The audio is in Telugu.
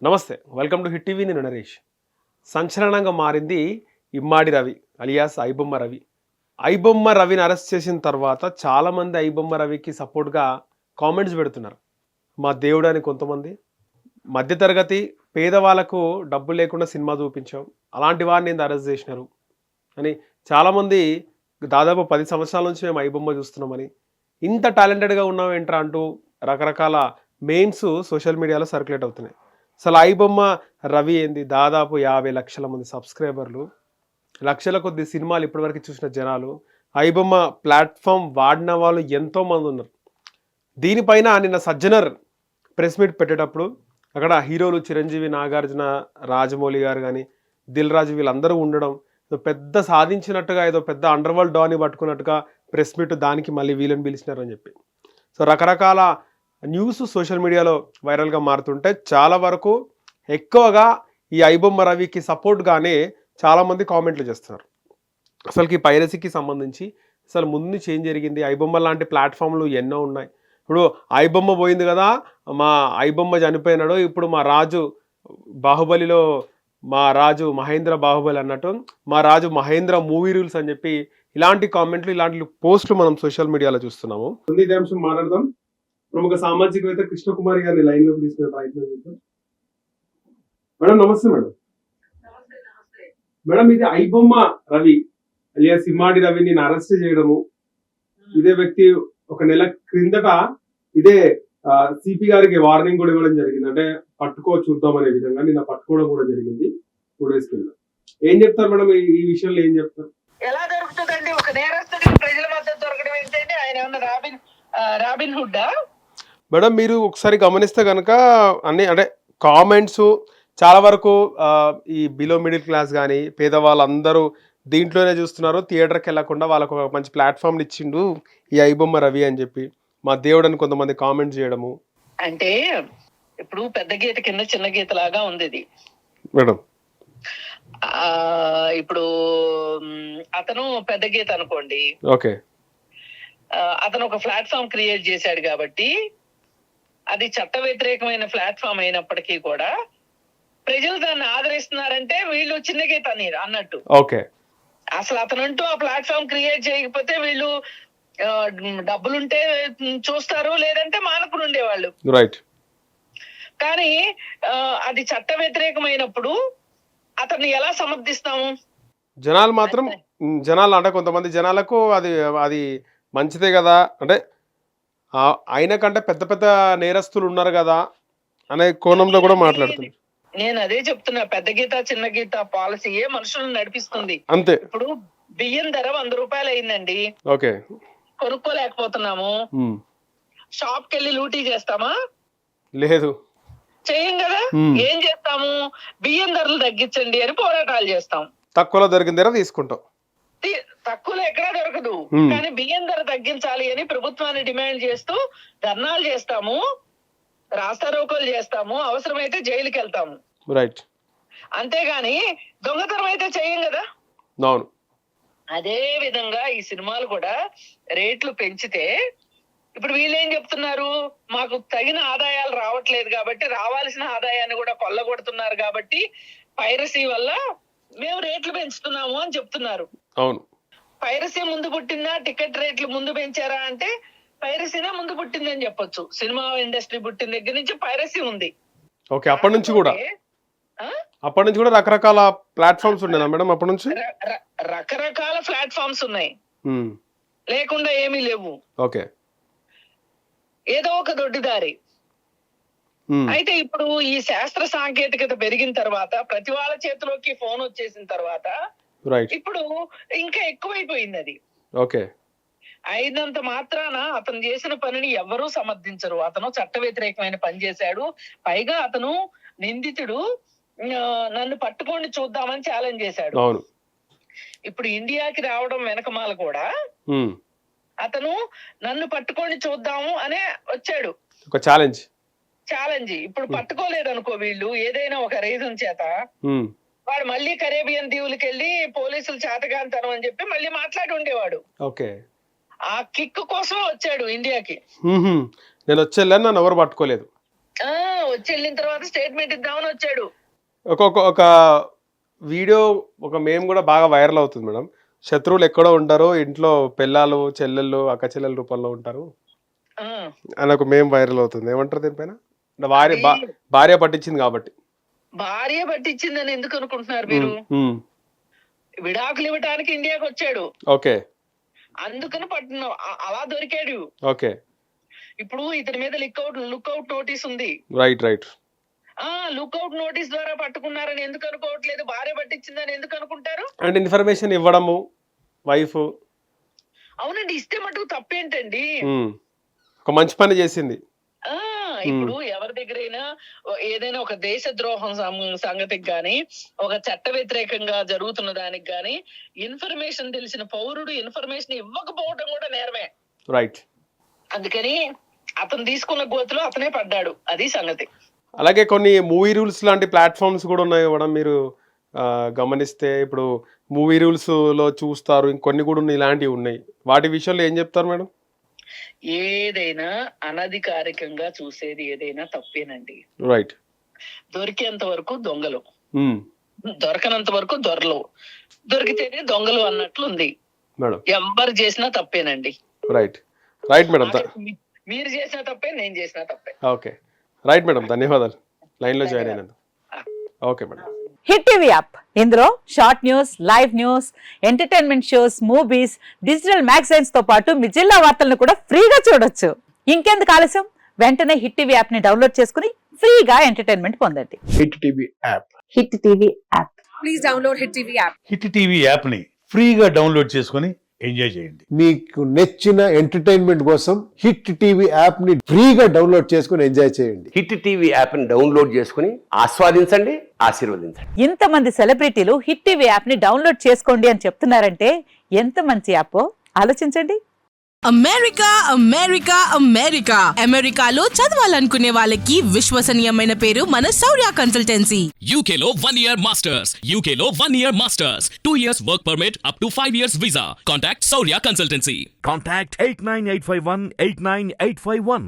నమస్తే, వెల్కమ్ టు హిట్ టీవీ. నేను నరేష్. సంచలనంగా మారింది ఇమ్మాడి రవి అలియాస్ ఐబొమ్మ రవి. ఐబొమ్మ రవిని అరెస్ట్ చేసిన తర్వాత చాలామంది ఐబొమ్మ రవికి సపోర్ట్గా కామెంట్స్ పెడుతున్నారు. మా దేవుడు అని కొంతమంది, మధ్యతరగతి పేదవాళ్ళకు డబ్బు లేకుండా సినిమా చూపించాం, అలాంటి వారిని ఎందుకు అరెస్ట్ చేసినారు అని చాలామంది, దాదాపు 10 సంవత్సరాల నుంచి మేము ఐబొమ్మ చూస్తున్నామని, ఇంత టాలెంటెడ్గా ఉన్నాం ఏంట్రా అంటూ రకరకాల మెయిమ్స్ సోషల్ మీడియాలో సర్క్యులేట్ అవుతున్నాయి. అసలు ఐబొమ్మ రవి ఏంది, దాదాపు 50 లక్షల మంది సబ్స్క్రైబర్లు, లక్షల కొద్ది సినిమాలు ఇప్పటివరకు చూసిన జనాలు, ఐబొమ్మ ప్లాట్ఫామ్ వాడిన వాళ్ళు ఎంతోమంది ఉన్నారు. దీనిపైన నిన్న సజ్జనర్ ప్రెస్ మీట్ పెట్టేటప్పుడు అక్కడ హీరోలు చిరంజీవి, నాగార్జున, రాజమౌళి గారు కానీ, దిల్ రాజు వీళ్ళందరూ ఉండడం, ఏదో పెద్ద సాధించినట్టుగా, ఏదో పెద్ద అండర్ వరల్డ్ డాన్ని పట్టుకున్నట్టుగా ప్రెస్ మీట్, దానికి మళ్ళీ వీళ్ళని పిలిచినారని చెప్పి సో రకరకాల న్యూస్ సోషల్ మీడియాలో వైరల్గా మారుతుంటే చాలా వరకు ఎక్కువగా ఈ ఐబొమ్మ రవికి సపోర్ట్గానే చాలామంది కామెంట్లు చేస్తున్నారు. అసలుకి పైరసీకి సంబంధించి అసలు ముందు నుంచి ఏం జరిగింది, ఐబొమ్మ లాంటి ప్లాట్ఫామ్లు ఎన్నో ఉన్నాయి. ఇప్పుడు ఐబొమ్మ పోయింది కదా, మా ఐబొమ్మ చనిపోయినాడు, ఇప్పుడు మా రాజు బాహుబలిలో మా రాజు మహేంద్ర బాహుబలి అన్నట్టు మా రాజు మహేంద్ర మూవీ రూల్స్ అని చెప్పి ఇలాంటి కామెంట్లు, ఇలాంటి పోస్టులు మనం సోషల్ మీడియాలో చూస్తున్నాము. ఇదే అంశం మాట్లాడదాం. ప్రముఖ సామాజికవేత్త కృష్ణకుమారి గారిని లైన్ లోకి తీసుకునే ప్రయత్నం చేద్దాం. మేడం నమస్తే. మేడం మేడం ఇది ఐబొమ్మ రవి అలియాస్ ఇమ్మాడి రవిని అరెస్ట్ చేయడము, ఇదే వ్యక్తి ఒక నెల క్రిందట ఇదే సిపి గారికి వార్నింగ్ కూడా ఇవ్వడం జరిగింది. అంటే పట్టుకో చూద్దాం అనే విధంగా నిన్న పట్టుకోవడం కూడా జరిగింది 2 days కింద. ఏం చెప్తారు మేడం ఈ విషయంలో, ఏం చెప్తారు? ఎలా దొరుకుతుందండి ఒక నేరస్తుడికి ప్రజల మధ్య దొరకడం ఏంటంటే? ఆయన ఏమన్నా రాబిన్ హుడ్డా? మేడం మీరు ఒకసారి గమనిస్తే కనుక అన్ని అంటే కామెంట్స్ చాలా వరకు ఈ బిలో మిడిల్ క్లాస్ కానీ పేదవాళ్ళందరూ దీంట్లోనే చూస్తున్నారు. థియేటర్కి వెళ్ళకుండా వాళ్ళకు ఒక మంచి ప్లాట్ఫామ్ ఇచ్చిండు ఈ ఐబొమ్మ రవి అని చెప్పి మా దేవుడు అని కొంతమంది కామెంట్ చేయడము. అంటే ఇప్పుడు పెద్ద గీత కింద చిన్న గీత లాగా ఉంది ఇది మేడం. ఇప్పుడు అతను పెద్ద గీత అనుకోండి, ఓకే, అతను ఒక ప్లాట్ఫామ్ క్రియేట్ చేశాడు కాబట్టి అది చట్ట వ్యతిరేకమైన ప్లాట్ఫామ్ అయినప్పటికీ కూడా ప్రజలు దాన్ని ఆదరిస్తున్నారంటే వీళ్ళు చిన్న గీత అన్నట్టు. ఓకే, అసలు అతనంటూ ఆ ప్లాట్ఫామ్ క్రియేట్ చేయకపోతే వీళ్ళు డబ్బులుంటే చూస్తారు, లేదంటే మానకులు ఉండేవాళ్ళు. రైట్. కానీ అది చట్ట వ్యతిరేకమైనప్పుడు అతన్ని ఎలా సమర్థిస్తాము? జనాలు మాత్రం, జనాలు అంటే కొంతమంది జనాలకు అది అది మంచిదే కదా, అంటే ఆయన కంటే పెద్ద పెద్ద నేరస్తులు ఉన్నారు కదా అనే కోణంలో కూడా మాట్లాడుతుంది. నేను అదే చెప్తున్నా, పెద్ద గీత చిన్న గీత పాలసీయే మనుషులను నడిపిస్తుంది. అంతే. ఇప్పుడు బియ్యం ధర 100 రూపాయలు అయిందండి, ఓకే, కొనుక్కోలేకపోతున్నాము. షాప్ కెళ్ళి లూటీ చేస్తామా? లేదు, చెయ్యం కదా. ఏం చేస్తాము? బియ్యం ధరలు తగ్గించండి అని పోరాటాలు చేస్తాం. తక్కువలో దొరికిన ధర తీసుకుంటాం. తక్కువలో ఎక్కడా దొరకదు, కానీ బియ్యం ధర తగ్గించాలి అని ప్రభుత్వాన్ని డిమాండ్ చేస్తూ ధర్నాలు చేస్తాము, రాస్తారోకోలు చేస్తాము, అవసరమైతే జైలుకి వెళ్తాము. రైట్. అంతేగాని దొంగతనం అయితే చెయ్యం కదా. అవును. అదే విధంగా ఈ సినిమాలు కూడా రేట్లు పెంచితే ఇప్పుడు వీళ్ళేం చెప్తున్నారు, మాకు తగిన ఆదాయాలు రావట్లేదు కాబట్టి, రావాల్సిన ఆదాయాన్ని కూడా కొల్లగొడుతున్నారు కాబట్టి పైరసీ వల్ల మేము రేట్లు పెంచుతున్నాము అని చెప్తున్నారు. అవును. పైరసీ ముందు పుట్టిందా, టికెట్ రేట్లు ముందు పెంచారా అంటే పైరసీనే ముందు పుట్టిందని చెప్పొచ్చు. సినిమా ఇండస్ట్రీ పుట్టిన దగ్గర నుంచి పైరసీ ఉంది. ఓకే, అప్పటి నుంచి కూడా రకరకాల ప్లాట్ఫామ్స్ ఉండేనా మేడం? అప్పటి నుంచి రకరకాల ప్లాట్ఫామ్స్ ఉన్నాయి, లేకుండా ఏమీ లేవు. ఓకే, ఏదో ఒక దొడ్డిదారి. అయితే ఇప్పుడు ఈ శాస్త్ర సాంకేతికత పెరిగిన తర్వాత, ప్రతి వాళ్ళ చేతిలోకి ఫోన్ వచ్చేసిన తర్వాత ఇప్పుడు ఇంకా ఎక్కువైపోయింది అది. ఓకే, అయినంత మాత్రాన అతను చేసిన పనిని ఎవరూ సమర్థించరు. అతను చట్ట వ్యతిరేకమైన పని చేశాడు, పైగా అతను నిందితుడు, నన్ను పట్టుకోండి చూద్దామని ఛాలెంజ్ చేశాడు. ఇప్పుడు ఇండియాకి రావడం వెనకమాల కూడా అతను నన్ను పట్టుకొని చూద్దాము అనే వచ్చాడు, ఒక ఛాలెంజ్. ఇప్పుడు పట్టుకోలేదు అనుకో వీళ్ళు ఏదైనా ఒక రీజన్ చేత, వాడు మళ్ళీ కరేబియన్ దీవులకి వెళ్ళి పోలీసులు చేతగాంతనం అని చెప్పి మళ్ళీ మాట్లాడి ఉండేవాడు. ఓకే, ఆ కిక్ కోసం వచ్చాడు ఇండియాకి. నేను వచ్చేళ్ళని నన్ను ఎవరు పట్టుకోలేదు. వచ్చి వెళ్ళిన తర్వాత స్టేట్మెంట్ ఇద్దామని వచ్చాడు. ఒక వీడియో ఒక మేమ్ కూడా బాగా వైరల్ అవుతుంది మేడం. శత్రువులు ఎక్కడో ఉంటారో ఇంట్లో పిల్లలు చెల్లెళ్ళు అక్క చెల్లెల రూపంలో ఉంటారు ఆ, అని ఒక మేమ్ వైరల్ అవుతుంది. ఏమంటారు దీనిపైన? అంటే భార్య పట్టించింది కాబట్టి. భార్య పట్టించిందని ఎందుకు అనుకుంటున్నారు మీరు? విడాకులు ఇవ్వడానికి ఇండియాకి వచ్చాడు, ఓకే అందుకని అలా దొరికాడు. ఓకే ఇప్పుడు ఇతని మీద లుక్అవుట్ నోటీస్ ఉంది. రైట్ లుక్అవుట్ నోటీస్ ద్వారా పట్టుకున్నారని ఎందుకు అనుకోవట్లేదు? భార్య పట్టించిందని ఎందుకు అనుకుంటారు? అంటే ఇన్ఫర్మేషన్ ఇవ్వడము వైఫ్. అవునండి, ఇస్తే మటుకు తప్పేంటండి? ఒక మంచి పని చేసింది. ఇప్పుడు ఎవరి దగ్గరైనా ఏదైనా ఒక దేశ ద్రోహం సంగతికి గాని, ఒక చట్ట వ్యతిరేకంగా జరుగుతున్న దానికి గాని ఇన్ఫర్మేషన్ తెలిసిన పౌరుడు ఇన్ఫర్మేషన్ ఇవ్వకపోవడం కూడా నేరమే. రైట్. అందుకని అతను తీసుకున్న గోతులో అతనే పడ్డాడు, అది సంగతి. అలాగే కొన్ని మూవీ రూల్స్ లాంటి ప్లాట్ఫామ్స్ కూడా ఉన్నాయి మేడం. మీరు గమనిస్తే ఇప్పుడు మూవీ రూల్స్ లో చూస్తారు, ఇంకొన్ని కూడా ఉన్నాయి, ఇలాంటివి ఉన్నాయి. వాటి విషయంలో ఏం చెప్తారు మేడం? ఏదైనా అనధికారికంగా చూసేది ఏదైనా తప్పేనండి. రైట్. దొరికేంత వరకు దొంగలు, దొరకనంత వరకు దొరలు, దొరికితేనే దొంగలు అన్నట్లుంది మేడం. ఎవరు చేసినా తప్పేనండి. Right madam. మీరు చేసినా తప్పే, నేను చేసినా తప్పే. ఓకే రైట్ మేడం, ధన్యవాదాలు లైన్ లో జాయిన్ అయినందుకు. Okay madam. Hit TV app, ఇందులో short news, live news, entertainment shows, movies, digital magazines తో పాటు మీ జిల్లా వార్తలను కూడా ఫ్రీగా చూడొచ్చు. ఇంకెందుకు ఆలస్యం, వెంటనే హిట్ టీవీ యాప్ ని డౌన్లోడ్ చేసుకుని ఫ్రీగా ఎంటర్టైన్మెంట్ పొందండి. Hit TV app. Hit TV app, please download hit TV app. Hit TV యాప్ని ఫ్రీగా డౌన్లోడ్ చేసుకొని ఎంజాయ్ చేయండి. మీకు నచ్చిన ఎంటర్టైన్మెంట్ కోసం హిట్ టీవీ యాప్ ని ఫ్రీగా డౌన్లోడ్ చేసుకుని ఎంజాయ్ చేయండి. హిట్ టీవీ యాప్ని డౌన్లోడ్ చేసుకుని ఆస్వాదించండి, ఆశీర్వదించండి. ఇంతమంది సెలబ్రిటీలు హిట్ టీవీ యాప్ ని డౌన్లోడ్ చేసుకోండి అని చెప్తున్నారంటే ఎంత మంచి యాప్ ఆలోచించండి. అమెరికా అమెరికా అమెరికా అమెరికాలో చదవాలనుకునే వాళ్ళకి విశ్వసనీయమైన పేరు మన శౌర్య కన్సల్టెన్సీ. UK లో 1 year masters, UK లో 1 year masters, 2 years work permit up to 5 years visa. Contact Saurya Consultancy. Contact 89851 89851.